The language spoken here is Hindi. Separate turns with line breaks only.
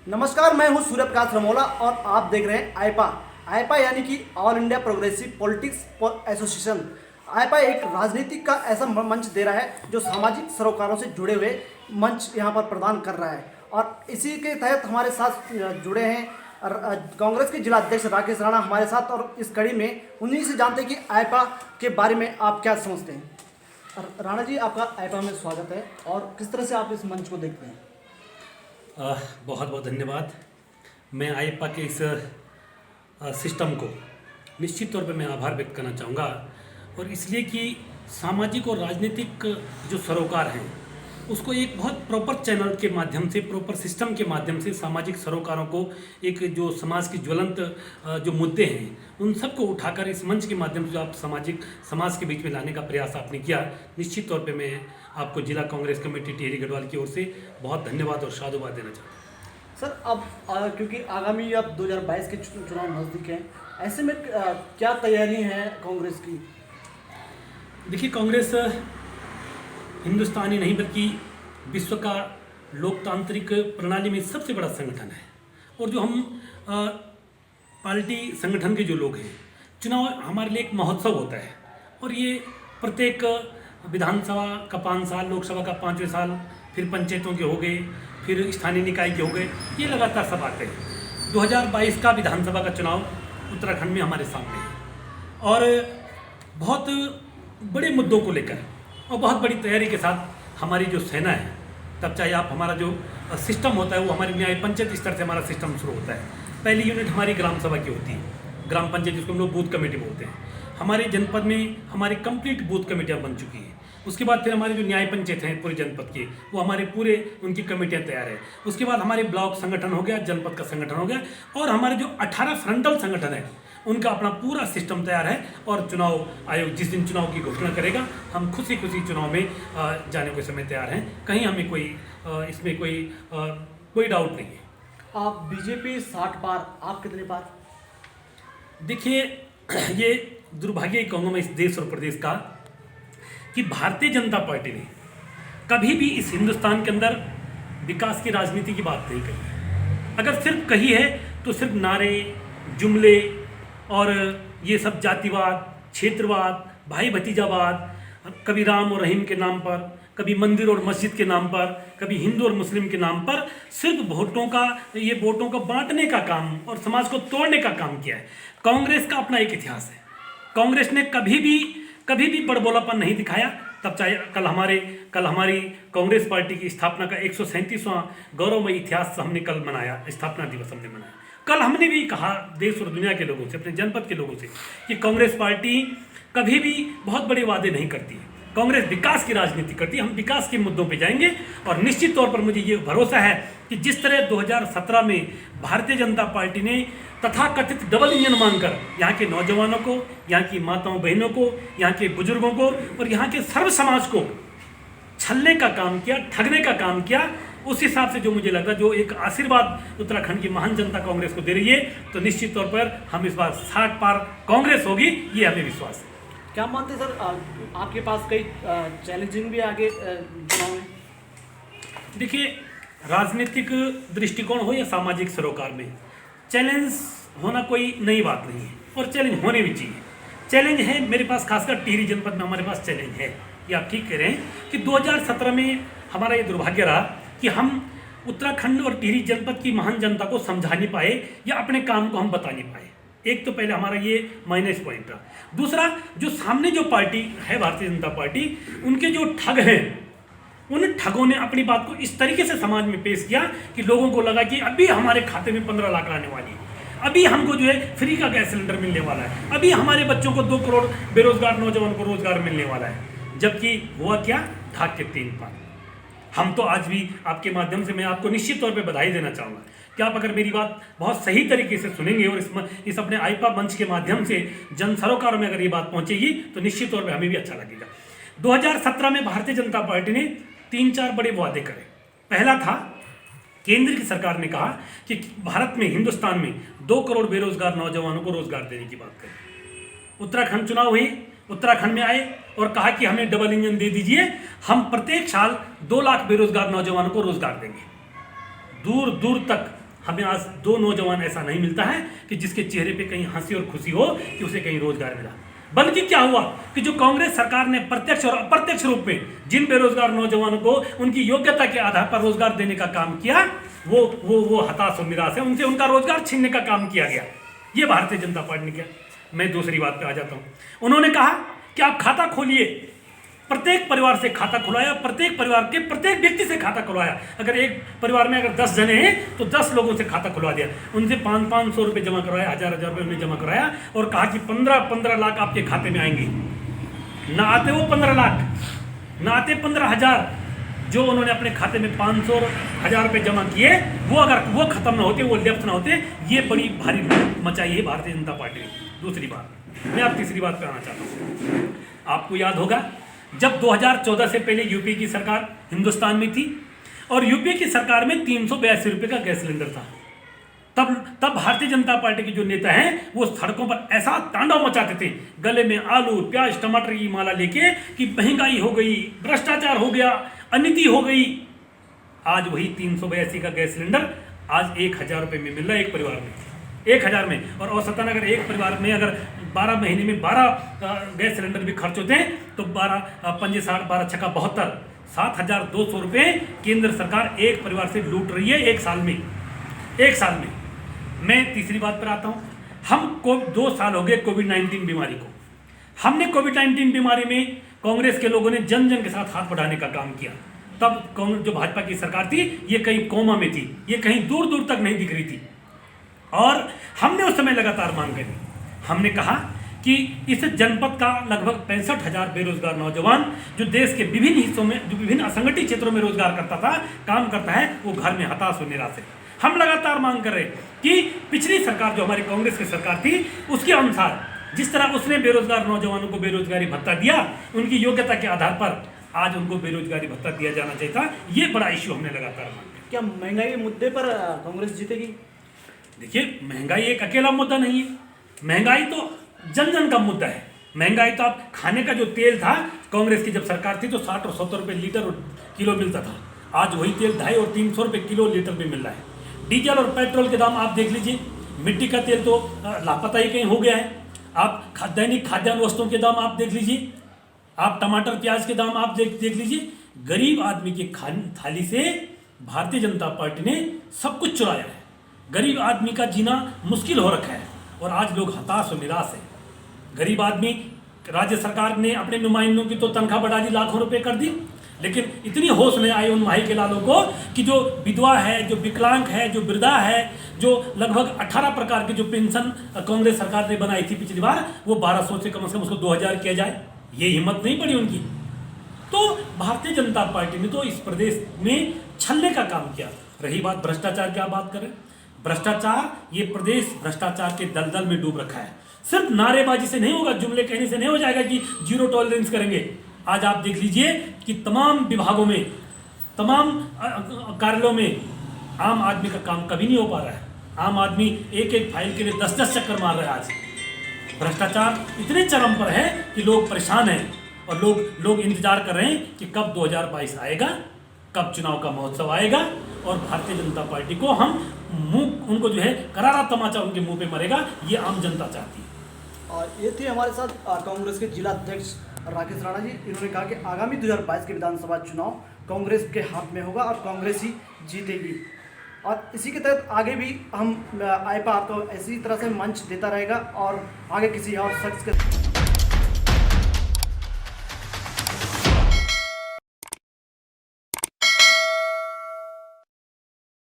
नमस्कार, मैं हूं सूर्य प्रकाश रमोला और आप देख रहे हैं आईपा। आईपा यानी कि all India progressive politics association. AIPA एक राजनीतिक का ऐसा मंच दे रहा है जो सामाजिक सरोकारों से जुड़े हुए मंच यहां पर प्रदान कर रहा है, और इसी के तहत हमारे साथ जुड़े हैं कांग्रेस के जिला अध्यक्ष राकेश राणा हमारे साथ। और इस कड़ी में उन्हीं से जानते हैं कि आईपा के बारे में आप क्या समझते हैं। राणा जी, आपका आईपा में स्वागत है, और किस तरह से आप इस मंच को देखते हैं।
बहुत बहुत धन्यवाद। मैं आईपा के इस सिस्टम को निश्चित तौर पे मैं आभार व्यक्त करना चाहूँगा, और इसलिए कि सामाजिक और राजनीतिक जो सरोकार हैं उसको एक बहुत प्रॉपर चैनल के माध्यम से, प्रॉपर सिस्टम के माध्यम से सामाजिक सरोकारों को, एक जो समाज की ज्वलंत जो मुद्दे हैं उन सबको उठाकर इस मंच के माध्यम से जो आप समाज के बीच में लाने का प्रयास आपने किया, निश्चित तौर पे मैं आपको जिला कांग्रेस कमेटी टिहरी गढ़वाल की ओर से बहुत धन्यवाद और साधुवाद देना चाहता हूँ।
सर, अब क्योंकि आगामी अब 2022 के चुनाव नज़दीक हैं, ऐसे में क्या तैयारी है कांग्रेस की।
देखिए, कांग्रेस हिंदुस्तानी नहीं बल्कि विश्व का लोकतांत्रिक प्रणाली में सबसे बड़ा संगठन है, और जो हम पार्टी संगठन के जो लोग हैं, चुनाव हमारे लिए एक महोत्सव होता है, और ये प्रत्येक विधानसभा का 5 साल, लोकसभा का 5वें साल, फिर पंचायतों के हो गए, फिर स्थानीय निकाय के हो गए, ये लगातार सब आते हैं। 2022 का विधानसभा का चुनाव उत्तराखंड में हमारे सामने है, और बहुत बड़े मुद्दों को लेकर और बहुत बड़ी तैयारी के साथ हमारी जो सेना है, तब चाहे आप हमारा जो सिस्टम होता है वो हमारे न्याय पंचायत स्तर से हमारा सिस्टम शुरू होता है। पहली यूनिट हमारी ग्राम सभा की होती है, ग्राम पंचायत जिसको हम लोग बूथ कमेटी बोलते हैं। हमारे जनपद में हमारी कंप्लीट बूथ कमेटियाँ बन चुकी हैं। उसके बाद फिर हमारे जो न्याय पंचायत हैं पूरे जनपद के, वो हमारे पूरे उनकी कमेटियाँ तैयार है। उसके बाद हमारे ब्लॉक संगठन हो गया, जनपद का संगठन हो गया, और हमारे जो 18 फ्रंटल संगठन है उनका अपना पूरा सिस्टम तैयार है। और चुनाव आयोग जिस दिन चुनाव की घोषणा करेगा, हम खुशी खुशी चुनाव में जाने के समय तैयार हैं। कहीं हमें इसमें कोई डाउट नहीं है।
आप बीजेपी 60 पार, आप कितने पार।
देखिए, ये दुर्भाग्य ही कहूँगा मैं इस देश और प्रदेश का कि भारतीय जनता पार्टी ने कभी भी इस हिंदुस्तान के अंदर विकास की राजनीति की बात नहीं कही। अगर सिर्फ कही है तो सिर्फ नारे, जुमले और ये सब जातिवाद, क्षेत्रवाद, भाई भतीजावाद, कभी राम और रहीम के नाम पर, कभी मंदिर और मस्जिद के नाम पर, कभी हिंदू और मुस्लिम के नाम पर, सिर्फ वोटों का बांटने का काम और समाज को तोड़ने का काम किया है। कांग्रेस का अपना एक इतिहास है। कांग्रेस ने कभी भी बड़बोलापन नहीं दिखाया। तब चाहे कल हमारी कांग्रेस पार्टी की स्थापना का 137वां गौरवमयी इतिहास हमने कल मनाया, स्थापना दिवस हमने मनाया। कल हमने भी कहा देश और दुनिया के लोगों से, अपने जनपद के लोगों से, कि कांग्रेस पार्टी कभी भी बहुत बड़े वादे नहीं करती है। कांग्रेस विकास की राजनीति करती है। हम विकास के मुद्दों पे जाएंगे, और निश्चित तौर पर मुझे ये भरोसा है कि जिस तरह 2017 में भारतीय जनता पार्टी ने तथाकथित डबल इंजन मानकर यहाँ के नौजवानों को, यहाँ की माताओं बहनों को, यहाँ के बुजुर्गों को और यहाँ के सर्व समाज को छलने का काम किया, ठगने का काम किया, उस हिसाब से जो मुझे लग रहा है, जो एक आशीर्वाद उत्तराखंड की महान जनता कांग्रेस को दे रही है, तो निश्चित तौर पर हम इस बार 60 पार कांग्रेस होगी, ये हमें विश्वास है।
क्या मानते हैं सर, आपके पास कई चैलेंजिंग भी आगे चुनाव में।
देखिए, राजनीतिक दृष्टिकोण हो या सामाजिक सरोकार में, चैलेंज होना कोई नई बात नहीं है, और चैलेंज होने भी चाहिए। चैलेंज है मेरे पास, खासकर टिहरी जनपद में हमारे पास चैलेंज है। ये आप ठीक कह रहे हैं कि 2017 में हमारा ये दुर्भाग्य रहा कि हम उत्तराखंड और टिहरी जनपद की महान जनता को समझा नहीं पाए या अपने काम को हम बता नहीं पाए। एक तो पहले हमारा ये माइनस पॉइंट रहा। दूसरा, जो सामने जो पार्टी है भारतीय जनता पार्टी, उनके जो ठग हैं, उन ठगों ने अपनी बात को इस तरीके से समाज में पेश किया कि लोगों को लगा कि अभी हमारे खाते में 15 लाख आने वाली है, अभी हमको जो है फ्री का गैस सिलेंडर मिलने वाला है, अभी हमारे बच्चों को 2 करोड़ बेरोजगार नौजवान को रोजगार मिलने वाला है। जबकि हुआ क्या, ढाक के 3 पार। हम तो आज भी आपके माध्यम से मैं आपको निश्चित तौर पे बधाई देना चाहूँगा कि आप अगर मेरी बात बहुत सही तरीके से सुनेंगे और इस अपने आईपा मंच के माध्यम से जन सरोकार में अगर ये बात पहुँचेगी, तो निश्चित तौर पे हमें भी अच्छा लगेगा। 2017 में भारतीय जनता पार्टी ने 3-4 बड़े वादे करे। पहला था, केंद्र की सरकार ने कहा कि भारत में, हिंदुस्तान में 2 करोड़ बेरोजगार नौजवानों को रोजगार देने की बात करें। उत्तराखंड चुनाव हुई, उत्तराखंड में आए और कहा कि हमें डबल इंजन दे दीजिए, हम प्रत्येक साल 2 लाख बेरोजगार नौजवानों को रोजगार देंगे। दूर दूर तक हमें आज दो नौजवान ऐसा नहीं मिलता है कि जिसके चेहरे पे कहीं हंसी और खुशी हो कि उसे कहीं रोजगार मिला। बल्कि क्या हुआ कि जो कांग्रेस सरकार ने प्रत्यक्ष और अप्रत्यक्ष रूप में जिन बेरोजगार नौजवानों को उनकी योग्यता के आधार पर रोजगार देने का काम किया, वो हताश और निराश है, उनसे उनका रोजगार छीनने का काम किया गया। ये भारतीय जनता पार्टी ने किया। मैं दूसरी बात पे आ जाता हूँ। उन्होंने कहा कि आप खाता खोलिए, प्रत्येक परिवार से खाता खुलवाया, प्रत्येक परिवार के प्रत्येक व्यक्ति से खाता खुलवाया। अगर एक परिवार में अगर 10 जने हैं तो 10 लोगों से खाता खुलवा दिया, उनसे 500 रुपये जमा करवाया, 1000 रुपये उन्हें जमा करवाया और कहा कि 15 लाख आपके खाते में आएंगे। ना आते वो 15 लाख, ना आते 15,000 जो उन्होंने अपने खाते में 500 और 1000 रुपये जमा किए, वो अगर वो खत्म ना होते, वो लेफ्ट ना होते, ये बड़ी भारी मचाई है भारतीय जनता पार्टी ने। दूसरी बात, मैं आप तीसरी बात पे आना चाहता हूँ। आपको याद होगा जब 2014 से पहले यूपी की सरकार हिंदुस्तान में थी और यूपी की सरकार में 382 रुपये का गैस सिलेंडर था, तब भारतीय जनता पार्टी के जो नेता हैं वो सड़कों पर ऐसा तांडव मचाते थे, गले में आलू प्याज टमाटर की माला लेके, कि महंगाई हो गई, भ्रष्टाचार हो गया, अनिति हो गई। आज वही 382 का गैस सिलेंडर आज 1000 रुपये में मिल रहा है एक परिवार में, 1000 में। और औसतन अगर एक परिवार में अगर 12 महीने में 12 गैस सिलेंडर भी खर्च होते हैं तो 12 पंजे 60, 12 छक्का 72, 7,200 रुपये केंद्र सरकार एक परिवार से लूट रही है एक साल में। एक साल में। मैं तीसरी बात पर आता हूँ। हमको 2 साल हो गए कोविड-19 बीमारी को। हमने कोविड-19 बीमारी में कांग्रेस के लोगों ने जन जन के साथ हाथ बढ़ाने का काम किया। तब कांग्रेस जो भाजपा की सरकार थी ये कहीं कोमा में थी, ये कहीं दूर दूर तक नहीं दिख रही थी। और हमने उस समय लगातार मांग करी। हमने कहा कि इस जनपद का लगभग 65,000 बेरोजगार नौजवान जो देश के विभिन्न हिस्सों में, जो विभिन्न असंगठित क्षेत्रों में रोजगार करता था, काम करता है, वो घर में हताश और निराश है। हम लगातार मांग कर रहे कि पिछली सरकार जो हमारी कांग्रेस की सरकार थी उसके अनुसार जिस तरह उसने बेरोजगार नौजवानों को बेरोजगारी भत्ता दिया, उनकी योग्यता के आधार पर आज उनको बेरोजगारी भत्ता दिया जाना चाहिए था। ये बड़ा इश्यू हमने लगातार मांगा।
क्या महंगाई के मुद्दे पर कांग्रेस जीतेगी?
देखिए, महंगाई एक अकेला मुद्दा नहीं है, महंगाई तो जन जन का मुद्दा है। महंगाई तो आप खाने का जो तेल था, कांग्रेस की जब सरकार थी तो 60 और 70 रुपये लीटर और किलो मिलता था, आज वही तेल 250 और 300 रुपये किलो लीटर में मिल रहा है। डीजल और पेट्रोल के दाम आप देख लीजिए, मिट्टी का तेल तो लापता ही कहीं हो गया है। आप दैनिक खाद्यान्न वस्तुओं के दाम आप देख लीजिए, आप टमाटर प्याज के दाम आप देख लीजिए। गरीब आदमी की थाली से भारतीय जनता पार्टी ने सब कुछ चुराया है। गरीब आदमी का जीना मुश्किल हो रखा है और आज लोग हताश और निराश है। गरीब आदमी, राज्य सरकार ने अपने नुमाइंदों की तो तनख्वाह बढ़ा दी, लाखों रुपए कर दी, लेकिन इतनी होश नहीं आई उन माही के लालों को कि जो विधवा है, जो विकलांग है, जो वृद्धा है, जो लगभग 18 प्रकार की जो पेंशन कांग्रेस सरकार ने बनाई थी पिछली बार, वो 1200 से कम उसको 2000 किया जाए, ये हिम्मत नहीं पड़ी उनकी। तो भारतीय जनता पार्टी ने तो इस प्रदेश में छलने का काम किया। रही बात भ्रष्टाचार, क्या बात करें, भ्रष्टाचार, ये प्रदेश भ्रष्टाचार के दलदल में डूब रखा है। सिर्फ नारेबाजी से नहीं होगा, जुमले कहने से नहीं हो जाएगा कि जीरो टॉलरेंस करेंगे। आज आप देख लीजिए कि तमाम विभागों में, तमाम कार्यालयों में आम आदमी का काम कभी नहीं हो पा रहा है। आम आदमी एक एक फाइल के लिए 10-10 चक्कर मार रहा है। आज भ्रष्टाचार इतने चरम पर है कि लोग परेशान हैं और लोग इंतजार कर रहे हैं कि कब 2022 आएगा, कब चुनाव का महोत्सव आएगा और भारतीय जनता पार्टी को हम मुंह, उनको जो है करारा तमाचा उनके मुंह पे मरेगा, ये आम जनता चाहती है।
और ये थे हमारे साथ कांग्रेस के जिला अध्यक्ष राकेश राणा जी। इन्होंने कहा कि आगामी 2022 के विधानसभा चुनाव कांग्रेस के हाथ में होगा और कांग्रेस ही जीतेगी। और इसी के तहत आगे भी हम आईपा आपको इसी तरह से मंच देता रहेगा और आगे किसी और शख्स के